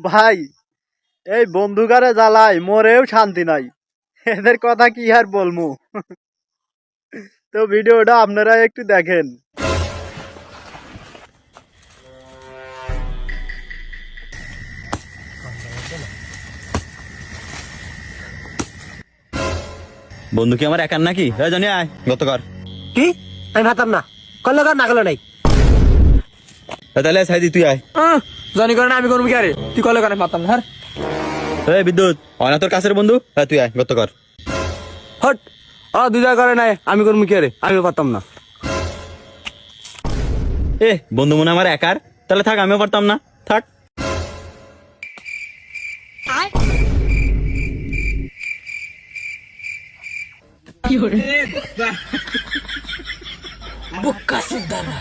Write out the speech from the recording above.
ভাই, এই বন্ধুকারে জ্বালায় মোরেও শান্তি নাই, এদের কথা কি আর বলমু। তো ভিডিওটা আপনারা একটু দেখেন। বন্ধু কি আমার একার নাকি? জানি আয় গত কর। কি আমি ভাবতাম না করলে কর না করলে নাই। তাহলে সাইদি তুই আয়। জানি করে না আমি করবো কি আরে তুই করলে করে ভাবতাম না। এই বিদ্যুৎ অনা তোর কাছের বন্ধু, তুই আয় গত কর। হট দুজা করে নাই আমি করবো কি আরে আমি পারতাম না। বন্ধু মনে আমার একার, তাহলে থাক আমিও পারতাম না, থাক। বুকা সুদারা